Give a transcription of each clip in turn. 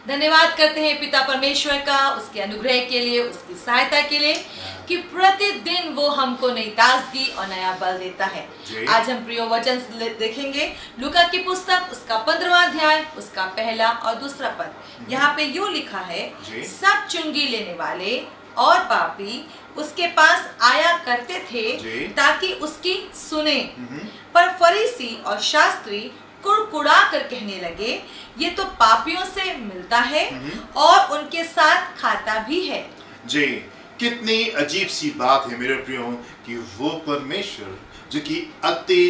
धन्यवाद करते हैं पिता परमेश्वर का, उसके अनुग्रह के लिए, उसकी सहायता के लिए कि प्रतिदिन वो हमको नई ताजगी और नया बल देता है। आज हम प्रिय वचन देखेंगे लूका की पुस्तक, उसका 15वां अध्याय, उसका पहला और दूसरा पद। यहाँ पे यूं लिखा है, सब चुंगी लेने वाले और पापी उसके पास आया करते थे ताकि उसकी सुने, पर फरीसी और शास्त्री कुड़कुड़ा कर कहने लगे, ये तो पापियों से मिलता है और उनके साथ खाता भी है। जी, कितनी अजीब सी बात है मेरे प्रियो कि वो परमेश्वर जो कि अति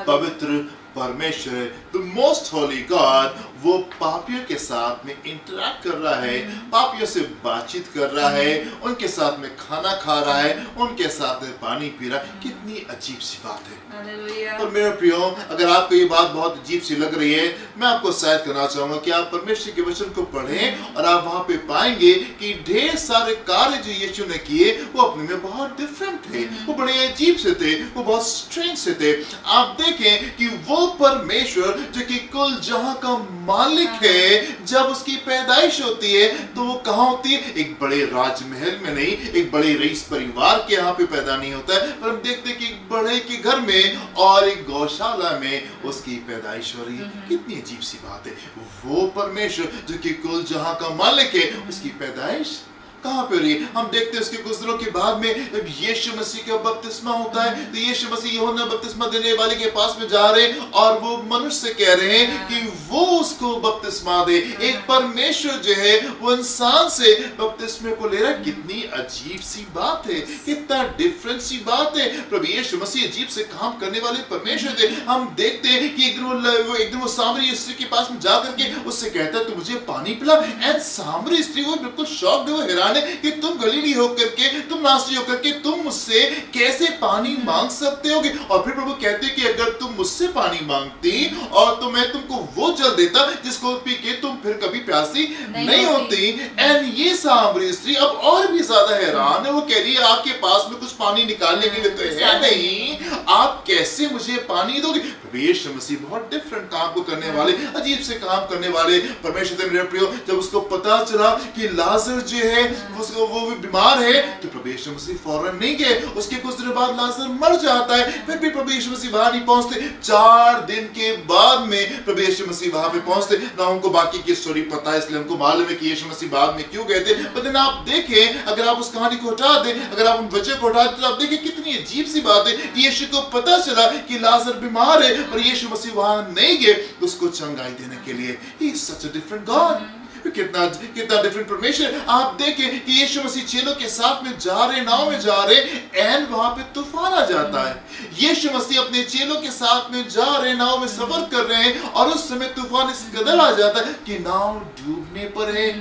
पवित्र परमेश्वर है, द मोस्ट होली गॉड, वो पापियों के साथ में इंटरैक्ट कर रहा है, पापियों से बातचीत कर रहा है, उनके साथ में खाना खा रहा है, उनके साथ में पानी पी रहा है। कितनी अजीब सी बात है। और मेरे प्रियो, अगर आपको ये बात बहुत अजीब सी लग रही है, मैं आपको शायद करना चाहूंगा कि आप परमेश्वर के वचन को पढ़ें और आप वहां पे पाएंगे कि ढेर सारे कार्य जो यीशु ने किए वो अपने में बहुत डिफरेंट थे, वो बड़े अजीब से थे, वो बहुत स्ट्रेंज से थे। आप देखें कि वो परमेश्वर जो कि कुल जहां का मालिक है, जब उसकी पैदाइश होती है तो वो कहां होती है? एक बड़े राजमहल में नहीं, एक बड़े रईस परिवार के यहाँ पे पैदा नहीं होता है, पर हम देखते हैं कि एक बड़े के घर में और एक गौशाला में उसकी पैदाइश हो रही है। कितनी अजीब सी बात है। वो परमेश्वर जो कि कुल जहां का मालिक है, उसकी पैदाइश कहां पे हो रही है? हम देखते हैं उसके कुछ दिनों के बाद में जब यीशु मसीह का बपतिस्मा होता है तो यीशु मसीह यूहन्ना बपतिस्मा देने वाले के पास में जा रहे हैं और वो मनुष्य से कह रहे हैं कि वो उसको बपतिस्मा दे। एक परमेश्वर जो है वो इंसान से बपतिस्मे को ले रहा है। कितनी अजीब सी बात है, कितना डिफरेंट सी बात है। प्रभु यीशु मसीह अजीब से काम करने वाले परमेश्वर थे। हम देखते हैं कि एक दिन वो सामरी स्त्री के पास में जाकर के उससे कहता है, तू मुझे पानी पिला। एंड सामरी स्त्री वो बिल्कुल शॉक्ड है, वो हैरान कि तुम गलीली होकर के, तुम नासरी होकर के तुम मुझसे कैसे पानी मांग सकते होगे? और फिर प्रभु कहते कि अगर तुम मुझसे पानी मांगती और तो मैं तुमको वो जल देता जिसको पी के तुम फिर कभी प्यासी नहीं होती। एंड ये सामरी स्त्री अब और भी ज्यादा हैरान है। वो कह रही है, आपके पास में कुछ पानी निकालने के लिए तो है नहीं, आप कैसे मुझे पानी दोगे? यीशु मसीह बहुत डिफरेंट काम को करने वाले, अजीब से काम करने वाले परमेश्वर थे मेरे प्रियो। जब उसको पता चला कि लाजर जो है वो बीमार है तो प्रभु यीशु मसीह फौरन नहीं गए। उसके कुछ दिनों बाद लाजर मर जाता है, फिर भी प्रभु यीशु मसीह वहां नहीं पहुंचते। 4 दिन के बाद में प्रभु यीशु मसीह वहां पे पहुंचते। ना उनको बाकी की स्टोरी पता है, इसलिए उनको मालूम है कि यीशु मसीह बाद में क्यों गए थे। लेकिन आप देखें, अगर आप उस कहानी को हटा दें, अगर आप उन वचन को हटा दें, तो आप देखें कितनी अजीब सी बात है। यीशु को पता चला कि लाजर बीमार है और यीशु मसीह वहां नहीं गए उसको चंगाई देने के लिए। He is such a different God. कितना डिफरेंट परमेश्वर। आप देखें कि यीशु मसीह चेलों के साथ में जा रहे, नाव में जा रहे, एंड वहां पे तूफान आ जाता है। यीशु मसीह अपने चेलों के साथ में जा रहे, नाव में सफर कर रहे हैं और उस समय तूफान इस कदर आ जाता है कि नाव डूबने पर है,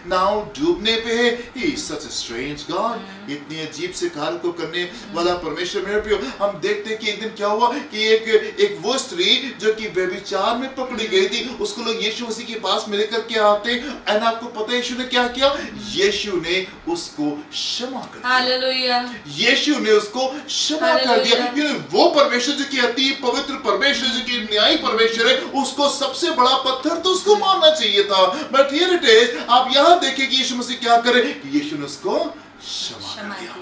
नाव डूबने पे है। He is such a strange God। इतनी अजीब से कार्य को करने वाला परमेश्वर मेरे प्रियो। हम देखते हैं कि एक दिन क्या हुआ कि एक वो स्त्री जो कि व्यभिचार में पकड़ी गई थी, उसको लोग यीशु मसीह के पास में लेकर के आते। एंड आपको पता है यीशु ने क्या किया? यीशु ने उसको क्षमा कर दिया। हालेलुया। यीशु ने उसको क्षमा कर दिया। वो परमेश्वर जो कि अति पवित्र परमेश्वर, जो कि न्यायी परमेश्वर है, उसको सबसे बड़ा पत्थर तो उसको मारना चाहिए था। बट हियर इट इज, आप यहाँ देखें कि यीशु मसीह क्या करे कि यीशु ने उसको क्षमा किया।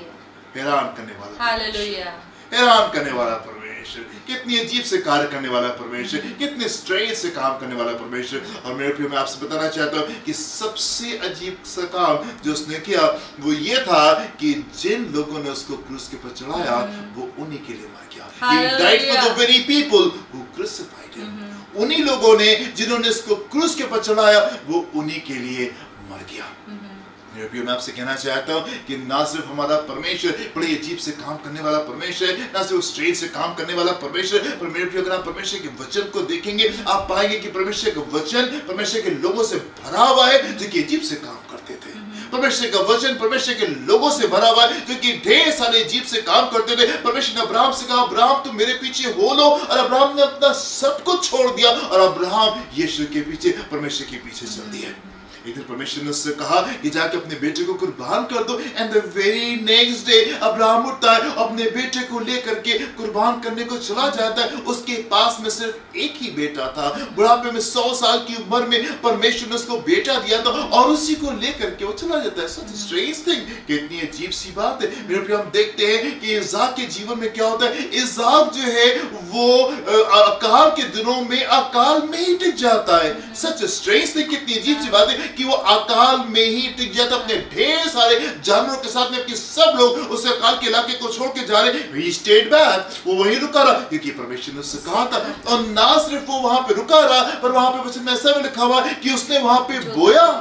हैरान करने वाला, हालेलुया, हैरान करने वाला परमेश्वर, कितनी अजीब से कार्य करने वाला परमेश्वर, कितने स्ट्रेंज से काम करने वाला परमेश्वर। और मेरे प्रिय, मैं आपसे बताना चाहता हूँ कि सबसे अजीब सा काम जो उसने किया वो ये था कि जिन लोगों ने उसको क्रूस के पर चढ़ाया वो उन्हीं के लिए मर गया। He died for the very people who crucified him। उन्हीं लोगों ने जिन्होंने इसको क्रूस के पर चढ़ाया वो उन्हीं के लिए मर गया। मेरे प्रिय, मैं आपसे कहना चाहता हूँ कि ना सिर्फ हमारा परमेश्वर बड़े अजीब से काम करने वाला परमेश्वर है, ना सिर्फ स्ट्रेंज से काम करने वाला परमेश्वर, पर मेरे प्रिय, अगर आप परमेश्वर के वचन को देखेंगे आप पाएंगे कि परमेश्वर का वचन परमेश्वर के लोगों से भरा हुआ है जो कि अजीब से काम करते थे। परमेश्वर का वचन परमेश्वर के लोगों से भरा हुआ है जो कि ढेर सारे अजीब से काम करते थे। परमेश्वर ने अब्राहम से कहा, अब्राहम तुम मेरे पीछे हो लो, और अब्राहम ने अपना सब कुछ छोड़ दिया और अब्राहम यीशु के पीछे, परमेश्वर के पीछे चल दिया। एक दिन परमेश्वर ने उससे कहा कि जाके अपने बेटे को कुर्बान कर दो। And the very next day Abraham उठता है, अपने बेटे को लेकर के कुर्बान करने को चला जाता है। उसके पास में सिर्फ एक ही बेटा था। बुढ़ापे में 100 साल की उम्र में परमेश्वर ने उसको बेटा दिया था और उसी को लेकर के वो चला जाता है। सच स्ट्रेंज थिंग, कितनी अजीब सी बात है मेरे प्रिय। हम देखते हैं कि इसाक के जीवन में क्या होता है। इसाक जो है वो अकाल के दिनों में अकाल में ही टिक जाता है। सच स्ट्रेंज थिंग, कितनी अजीब सी बात है कि वो अकाल में ही टिक जाता है। अपने ढेर सारे जानवरों के साथ में अपने सब लोग उस अकाल के इलाके को छोड़ के जा रहे। He stayed back, वो वहीं रुका रहा क्योंकि परमेश्वर ने उससे कहा था। और ना सिर्फ वो वहां पे रुका रहा, पर वहां पे वचन में ऐसा भी लिखा हुआ है कि उसने वहां पे बोया।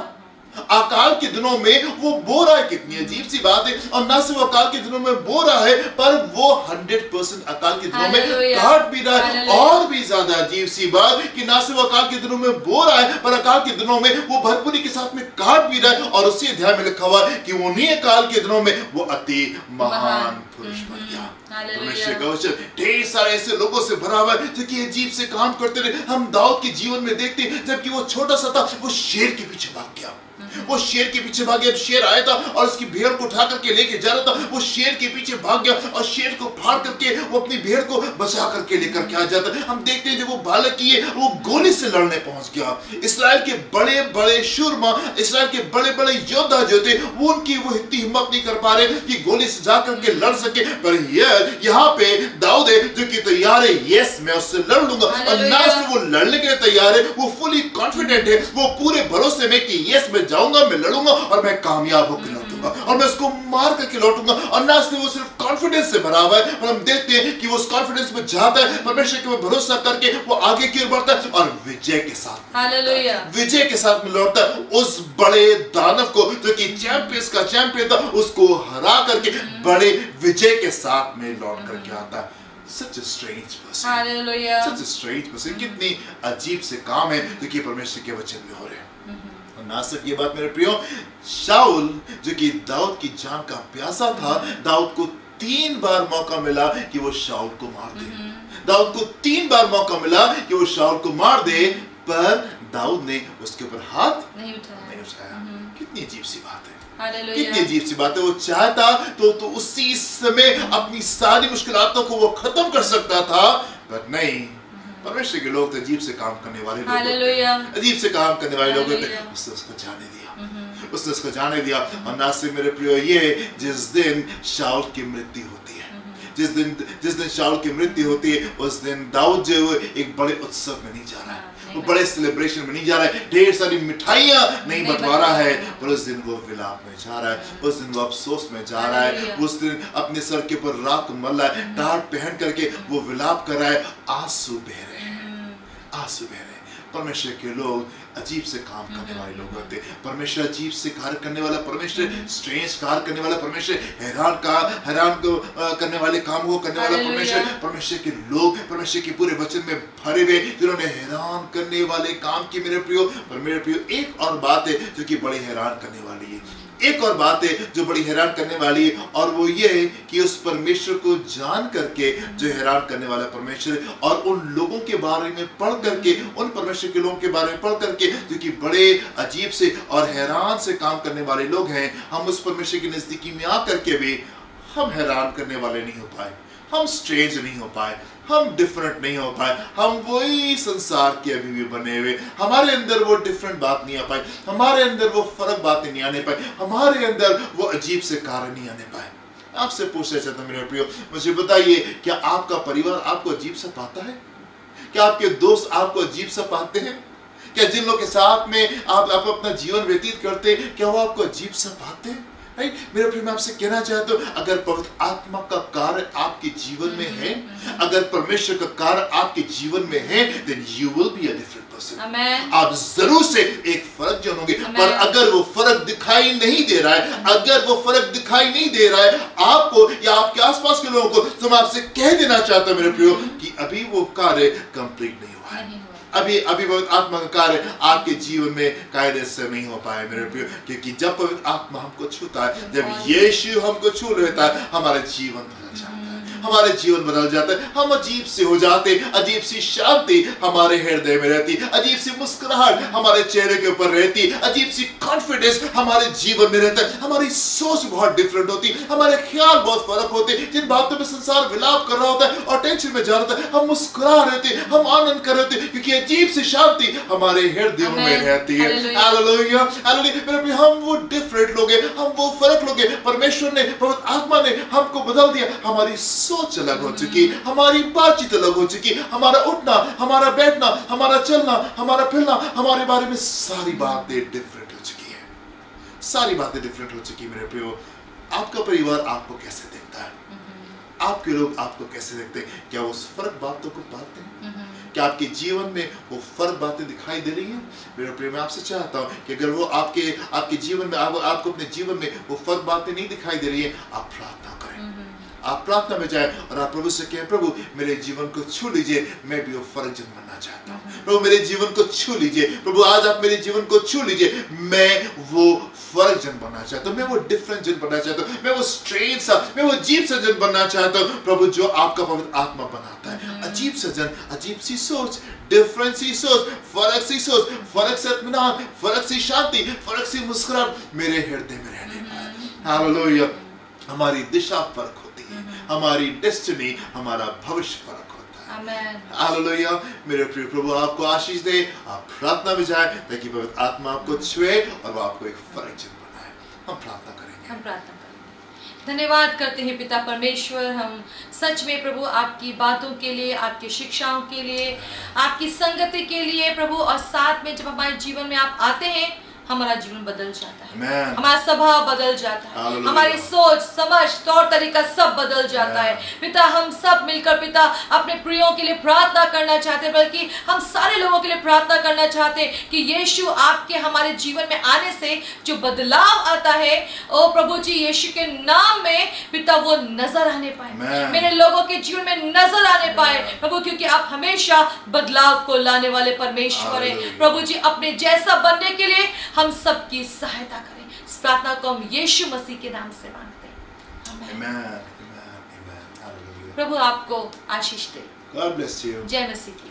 अकाल के दिनों में वो बो रहा है। कितनी अजीब सी बात है। और ना सिर्फ अकाल के दिनों में बो रहा है, पर वो 100% अकाल के दिनों में काट भी रहा है। और भी ज्यादा अजीब सी बात कि ना सिर्फ अकाल के दिनों में बो रहा है, पर अकाल के दिनों में वो भरपूरी के साथ में काट भी रहा है। और उसी अध्याय में लिखा हुआ है कि उन्हीं अकाल के दिनों में वो अति महान पुरुष बन गया। परमेश्वर का वचन ढेर सारे ऐसे लोगों से भरा हुआ है जो कि अजीब से काम करते रहे। हम दाऊद के जीवन में देखते हैं, जबकि वो छोटा सा था, वो शेर के पीछे भाग गया। वो शेर के पीछे भाग गया। शेर आया था और उसकी भेड़ को उठा करके लेके जा रहा था। वो शेर के पीछे भाग गया और शेर को फाड़ करके वो अपनी भेड़ को बचा करके लेकर के आ जाता है। हम देखते हैं जब वो बालक की है, वो गोली से लड़ने पहुंच गया। इस्राएल के बड़े बड़े शूरमा, इस्राएल के बड़े बड़े योद्धा जो थे, वो उनकी वो इतनी हिम्मत नहीं कर पा रहे कि गोली से जा करके लड़ सके। पर यहाँ पे दाऊद है जो कि तैयार है, यस मैं उससे लड़ लूंगा। और ना सिर्फ वो लड़ने के लिए तैयार है, वो फुली कॉन्फिडेंट है, वो पूरे भरोसे में कि यस मैं जाऊंगा, मैं लड़ूंगा और मैं कामयाब होकर लौटूंगा और मैं उसको मार करके लौटूंगा। और ना सिर्फ वो सिर्फ कॉन्फिडेंस से भरा हुआ है, पर हम देखते हैं कि वो उस कॉन्फिडेंस में जाता है, परमेश्वर के ऊपर भरोसा करके वो आगे की ओर बढ़ता है और विजय के साथ, हालेलुया, विजय के साथ में लौटता है। उस बड़े दानव को जो कि चैंपियंस का चैंपियन था, उसको हरा करके बड़े विजय के साथ में लौट करके आता है। Such a strange person. Hallelujah. Such a strange person. कितनी अजीब से काम है जो कि परमेश्वर के वचन में हो रहे हैं। और ना सिर्फ ये बात मेरे प्रियो, शाऊल जो कि दाऊद की जान का प्यासा था, दाऊद को 3 बार मौका मिला कि वो शाऊल को मार दे। दाऊद को 3 बार मौका मिला कि वो शाऊल को मार दे, पर दाऊद ने उसके ऊपर हाथ नहीं उठाया। कितनी अजीब सी बात है। कितनी अजीब सी बात है। वो चाहता तो उसी समय अपनी सारी मुश्किलातों को वो खत्म कर सकता था, पर नहीं। परमेश्वर के लोग तो अजीब से काम करने वाले लोग, अजीब से काम करने वाले लोग थे। उसने उसको जाने दिया, उसने उसको जाने दिया। और ना सिर्फ मेरे प्रियो, ये जिस दिन शाऊल की मृत्यु होती है, जिस दिन शाऊल की मृत्यु होती है, उस दिन दाऊद जो है एक बड़े उत्सव में नहीं जा रहा है, वो बड़े सेलिब्रेशन में नहीं जा रहा है, ढेर सारी मिठाइयां नहीं बंटवारा है, पर उस दिन वो विलाप में जा रहा है, उस दिन वो अफसोस में जा रहा है। उस दिन अपने सर के ऊपर राख मल रहा है, टाट पहन करके वो विलाप कर रहा है, आंसू बह रहे हैं, आंसू बह रहे हैं। परमेश्वर के लोग अजीब से काम करने वाले लोग होते हैं। परमेश्वर अजीब से कार्य करने वाला, परमेश्वर स्ट्रेंज कार्य करने वाला, परमेश्वर हैरान को करने वाले काम को करने वाला परमेश्वर। परमेश्वर के लोग परमेश्वर के पूरे वचन में भरे हुए, जिन्होंने हैरान करने वाले काम किए मेरे प्रियो। पर मेरे प्रियो, एक और बात है जो कि बड़ी हैरान करने वाली है, एक और बात है जो बड़ी हैरान करने वाली है, और वो ये है कि उस परमेश्वर को जान करके जो हैरान करने वाला परमेश्वर, और उन लोगों के बारे में पढ़ करके, उन परमेश्वर के लोगों के बारे में पढ़ करके जो कि बड़े अजीब से और हैरान से काम करने वाले लोग हैं, हम उस परमेश्वर की नजदीकी में आकर के भी हम हैरान करने वाले नहीं हो पाए, हम स्ट्रेंज नहीं हो पाए, हम डिफरेंट नहीं हो पाए, हम वही संसार के अभी भी बने हुए, हमारे अंदर वो डिफरेंट बात नहीं आ पाई, हमारे अंदर वो फर्क बातें नहीं आने पाई, हमारे अंदर वो अजीब से कार्य नहीं आने पाए। आपसे पूछना चाहता हूं मेरे प्रियो, मुझे बताइए, क्या आपका परिवार आपको अजीब सा पाता है? क्या आपके दोस्त आपको अजीब सा पाते हैं? क्या जिन लोगों के साथ में आप अपना जीवन व्यतीत करते हैं, क्या वो आपको अजीब सा पाते हैं? मेरे प्रिय, मैं आपसे कहना चाहता हूं, अगर पवित्र आत्मा का कार्य आपके जीवन में है, अगर परमेश्वर का कार्य आपके जीवन में है, then you will be a different person. आप जरूर से एक फर्क जानोगे। पर अगर वो फर्क दिखाई नहीं दे रहा है, अगर वो फर्क दिखाई नहीं दे रहा है आपको या आपके आसपास के लोगों को, तो मैं आपसे कह देना चाहता हूं मेरे प्रियो कि अभी वो कार्य कंप्लीट नहीं हुआ है। अभी पवित्र आत्मा का कार्य आपके जीवन में कायदे से नहीं हो पाया मेरे प्रियो, क्योंकि जब पवित्र आत्मा हमको छूता है, जब यीशु हमको छू लेता है, हमारा जीवन बदल जाता है, हमारे जीवन बदल जाता है, हम अजीब से हो जाते, अजीब सी शांति हमारे हृदय में रहती, अजीब सी मुस्कुराहट हमारे चेहरे के ऊपर रहती, अजीब सी कॉन्फिडेंस हमारे जीवन में रहता है, हमारी सोच बहुत डिफरेंट होती, हमारे ख्याल बहुत फर्क होते, जिन बातों में संसार विलाप कर रहा होता है और टेंशन में जा रहा होता है, हम मुस्कुरा रहे थे, हम आनंद कर रहे थे, क्योंकि अजीब सी शांति हमारे हृदयों में रहती है। Hallelujah, hallelujah. हम वो डिफरेंट लोग हैं, हम वो फर्क लोग हैं। परमेश्वर ने, पवित्र आत्मा ने हमको बदल दिया, हमारी सोच अलग हो चुकी, हमारी बातचीत अलग हो चुकी, हमारा उठना, हमारा बैठना, हमारा चलना, हमारा फिरना, हमारे बारे में सारी बातें डिफरेंट हो चुकी है, सारी बातें डिफरेंट हो चुकी। मेरे प्रियो, आपका परिवार आपको कैसे देखता है? आपके लोग आपको कैसे देखते हैं? क्या वो फर्क बातों को पाते हैं? क्या आपके जीवन में वो फर्क बातें दिखाई दे रही हैं? मेरे प्रिय, मैं आपसे चाहता हूं कि अगर वो आपके जीवन में, आपको अपने जीवन में वो फर्क बातें नहीं दिखाई दे रही है, आप प्रार्थना करें, आप प्रार्थना में जाएं और आप प्रभु से कहें, प्रभु मेरे जीवन को छू लीजिए, मैं भी वो फर्क जन बनना चाहता हूँ। प्रभु मेरे जीवन को छू लीजिए, प्रभु आज आप मेरे जीवन को छू लीजिए, मैं वो फर्क जन बनना चाहता हूँ, मैं वो डिफरेंट जन बनना चाहता हूँ, मैं वो स्ट्रेंज सा, मैं वो अजीब सा जन बनना चाहता हूँ, प्रभु जो आपका पवित्र आत्मा बनाता है। अजीब सा जन, अजीब सी सोच, डिफरेंट सी सोच, फर्क सी सोच, फर्क से इत्मीनान, फर्क सी शांति, फर्क सी मुस्कुराहट मेरे हृदय में रहने पाए। हालेलुया। हमारी दिशा फर्क होती है, हमारी डेस्टिनी, हमारा भविष्य फर्क होता है। हालेलुया। मेरे प्रिय प्रभु आपको आशीष दे, आप प्रार्थना में जाए ताकि पवित्र आत्मा आपको छुए और वो आपको एक फर्क जन बनाए। हम प्रार्थना करेंगे। हम प्रार्थना करेंगे। धन्यवाद करते हैं पिता परमेश्वर, हम सच में प्रभु आपकी बातों के लिए, आपकी शिक्षाओं के लिए, आपकी संगति के लिए प्रभु, और साथ में जब हमारे जीवन में आप आते हैं हमारा जीवन बदल जाता है, हमारा स्वभाव बदल जाता है, हमारी सोच समझ तौर तरीका सब बदल जाता है। पिता हम सब मिलकर पिता अपने प्रियों के लिए प्रार्थना करना चाहते हैं, बल्कि हम सारे लोगों के लिए प्रार्थना करना चाहते हैं कि यीशु आपके हमारे जीवन में आने से जो बदलाव आता है, ओ प्रभु जी यीशु के नाम में पिता वो नजर आने पाए, मेरे लोगों के जीवन में नजर आने पाए प्रभु, क्योंकि आप हमेशा बदलाव को लाने वाले परमेश्वर हैं। प्रभु जी अपने जैसा बनने के लिए हम सबकी सहायता करें। इस प्रार्थना को हम यीशु मसीह के नाम से मांगते हैं। आमीन। प्रभु आपको आशीष दे। God bless you. जय मसीह की।